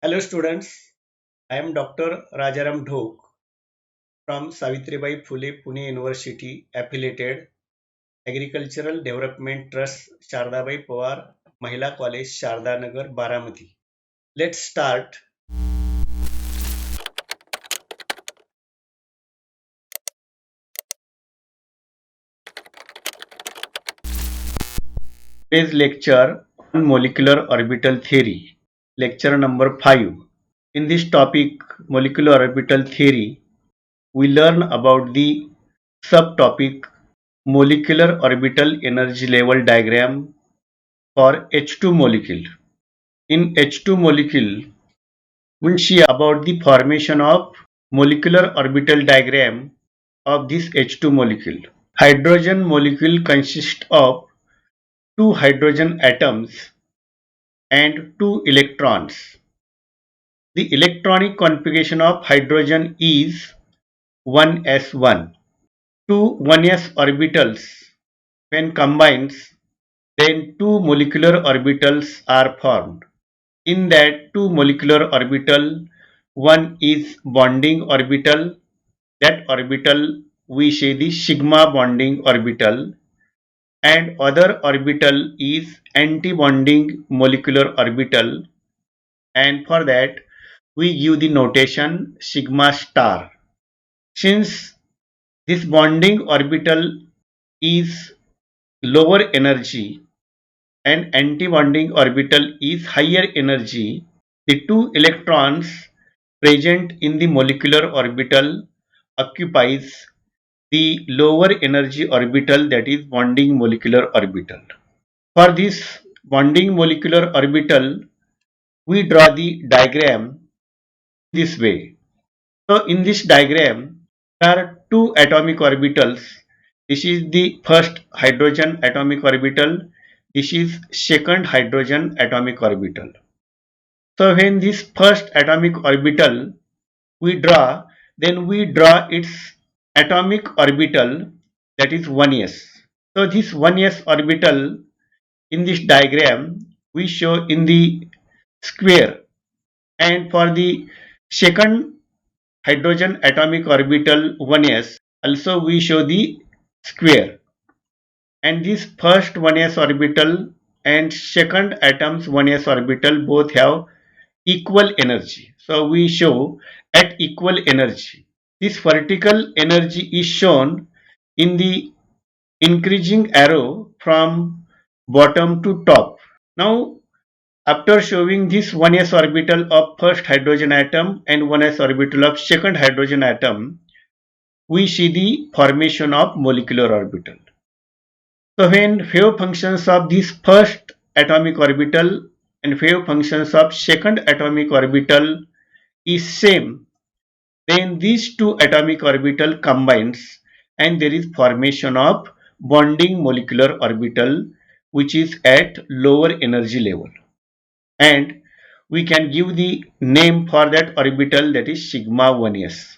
Hello students, I am Dr. Rajaram Dhok from Savitribai Phule Pune University affiliated Agricultural Development Trust Shardabai Pawar Mahila College Sharda Nagar Baramati. Let's start. Today's lecture on molecular orbital theory, lecture number 5. In this topic, molecular orbital theory, we learn about the subtopic molecular orbital energy level diagram for H2 molecule. In H2 molecule, we see about the formation of molecular orbital diagram of this H2 molecule. Hydrogen molecule consists of two hydrogen atoms and two electrons. The electronic configuration of hydrogen is 1s1. Two 1s orbitals when combined, then two molecular orbitals are formed. In that two molecular orbital, one is bonding orbital. That orbital we say the sigma bonding orbital, and other orbital is anti-bonding molecular orbital, and for that we give the notation sigma star. Since this bonding orbital is lower energy and anti-bonding orbital is higher energy, the two electrons present in the molecular orbital occupies the lower energy orbital, that is bonding molecular orbital. For this bonding molecular orbital, we draw the diagram this way. So in this diagram, there are two atomic orbitals. This is the first hydrogen atomic orbital. This is second hydrogen atomic orbital. So when this first atomic orbital we draw, then we draw its atomic orbital, that is 1s. So this 1s orbital in this diagram we show in the square, and for the second hydrogen atomic orbital 1s also we show the square, and this first 1s orbital and second atoms 1s orbital both have equal energy. So we show at equal energy. This vertical energy is shown in the increasing arrow from bottom to top. Now after showing this 1s orbital of first hydrogen atom and 1s orbital of second hydrogen atom, we see the formation of molecular orbital. So when wave functions of this first atomic orbital and wave functions of second atomic orbital is same, then these two atomic orbital combines and there is formation of bonding molecular orbital which is at lower energy level, and we can give the name for that orbital, that is sigma 1s.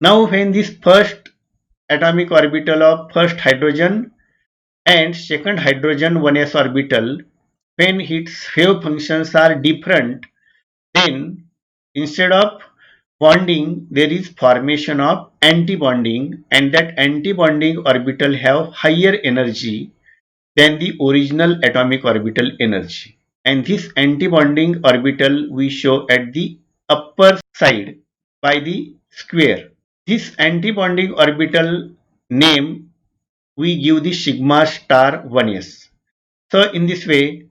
Now when this first atomic orbital of first hydrogen and second hydrogen 1s orbital, when its wave functions are different, then instead of bonding there is formation of anti-bonding, and that anti-bonding orbital have higher energy than the original atomic orbital energy, and this anti-bonding orbital we show at the upper side by the square. This anti-bonding orbital name we give the sigma star 1s. So in this way,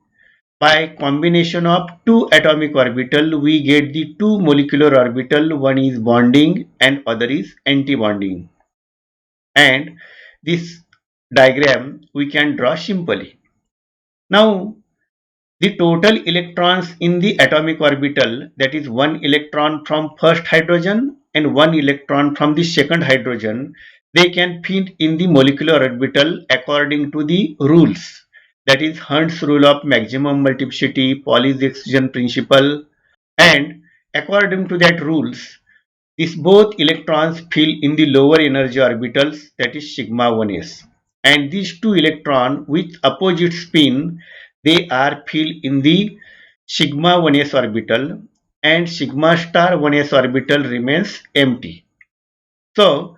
by combination of two atomic orbital, we get the two molecular orbital. One is bonding and other is anti-bonding. And this diagram we can draw simply. Now, the total electrons in the atomic orbital, that is one electron from first hydrogen and one electron from the second hydrogen, they can fit in the molecular orbital according to the rules, that is Hund's rule of maximum multiplicity, Pauli's exclusion principle, and according to that rules, these both electrons fill in the lower energy orbitals, that is sigma 1s, and these two electrons with opposite spin, they are filled in the sigma 1s orbital, and sigma star 1s orbital remains empty. So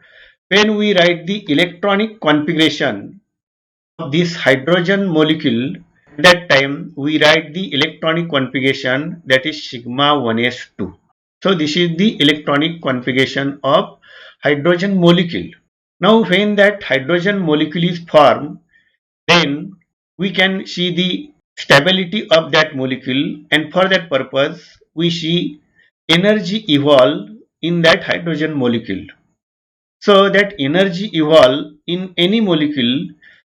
when we write the electronic configuration of this hydrogen molecule, at that time we write the electronic configuration that is sigma 1s2. So this is the electronic configuration of hydrogen molecule. Now when that hydrogen molecule is formed, then we can see the stability of that molecule, and for that purpose we see energy evolve in that hydrogen molecule. So that energy evolve in any molecule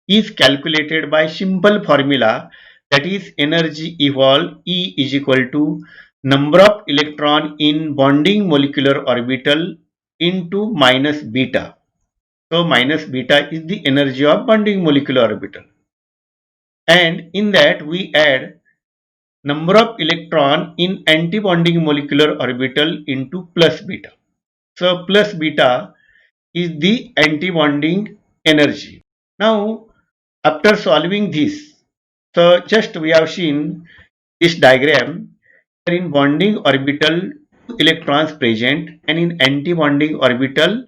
is calculated by simple formula, that is energy evolve E is equal to number of electron in bonding molecular orbital into minus beta. So minus beta is the energy of bonding molecular orbital, and in that we add number of electron in antibonding molecular orbital into plus beta. So plus beta is the antibonding energy. Now after solving this, so just we have seen this diagram. In bonding orbital, two electrons present, and in antibonding orbital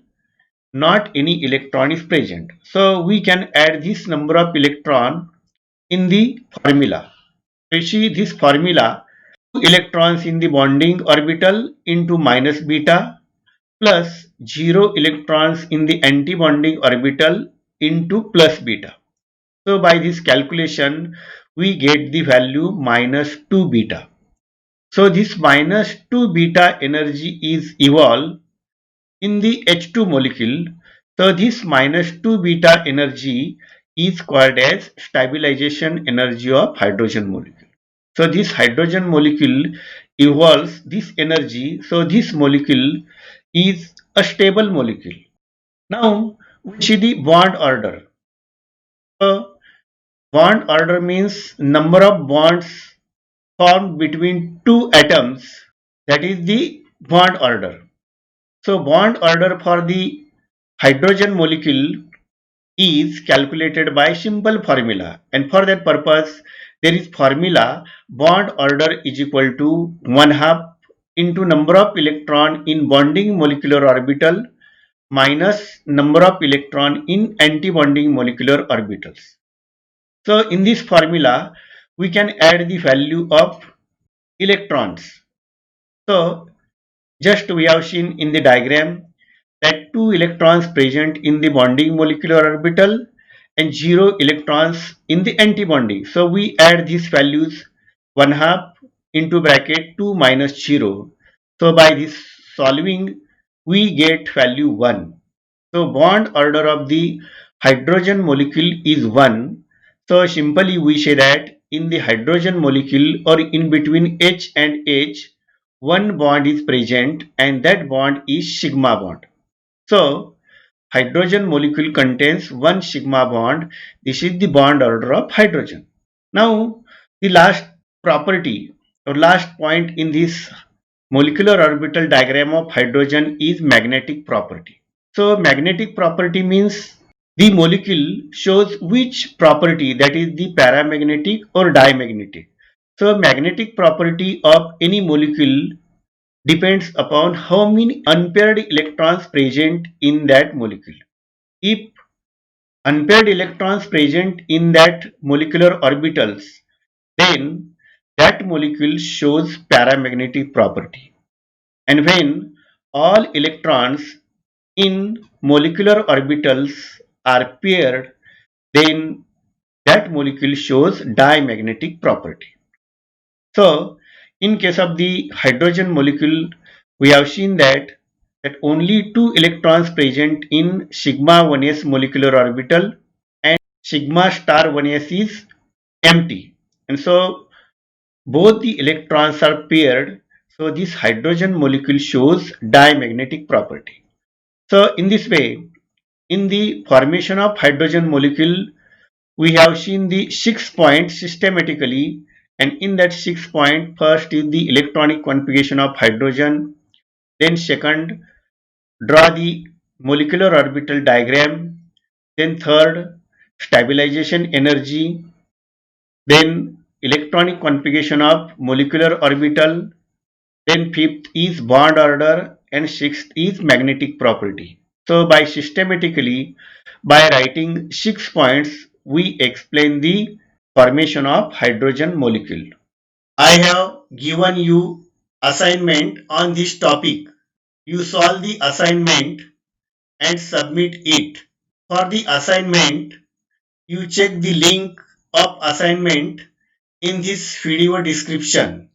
not any electron is present. So we can add this number of electron in the formula. You see this formula, two electrons in the bonding orbital into minus beta plus 0 electrons in the antibonding orbital into plus beta. So by this calculation we get the value minus 2 beta. So this minus 2 beta energy is evolved in the H2 molecule. So this minus 2 beta energy is called as stabilization energy of hydrogen molecule. So this hydrogen molecule evolves this energy. So this molecule is a stable molecule. Now we see the bond order. So bond order means number of bonds formed between two atoms, that is the bond order. So bond order for the hydrogen molecule is calculated by simple formula, and for that purpose there is formula bond order is equal to 1 half into number of electron in bonding molecular orbital minus number of electron in antibonding molecular orbitals. So in this formula we can add the value of electrons. So just we have seen in the diagram that two electrons present in the bonding molecular orbital and 0 electrons in the antibonding. So we add these values 1 half into bracket 2 minus 0. So by this solving we get value 1. So bond order of the hydrogen molecule is 1. So simply we say that in the hydrogen molecule or in between H and H, one bond is present and that bond is sigma bond. So hydrogen molecule contains one sigma bond. This is the bond order of hydrogen. Now the last property or last point in this molecular orbital diagram of hydrogen is magnetic property. So magnetic property means the molecule shows which property, that is the paramagnetic or diamagnetic. So magnetic property of any molecule depends upon how many unpaired electrons present in that molecule. If unpaired electrons present in that molecular orbitals, then that molecule shows paramagnetic property. And when all electrons in molecular orbitals are paired, then that molecule shows diamagnetic property. So in case of the hydrogen molecule, we have seen that only two electrons present in sigma 1s molecular orbital and sigma star 1s is empty, and so both the electrons are paired. So this hydrogen molecule shows diamagnetic property. So in this way, in the formation of hydrogen molecule, we have seen the 6 points systematically, and in that 6 point, first is the electronic configuration of hydrogen, then second, draw the molecular orbital diagram, then third, stabilization energy, then electronic configuration of molecular orbital, then fifth is bond order, and sixth is magnetic property. So by writing 6 points, we explain the formation of hydrogen molecule. I have given you assignment on this topic. You solve the assignment and submit it. For the assignment, you check the link of assignment in this video description.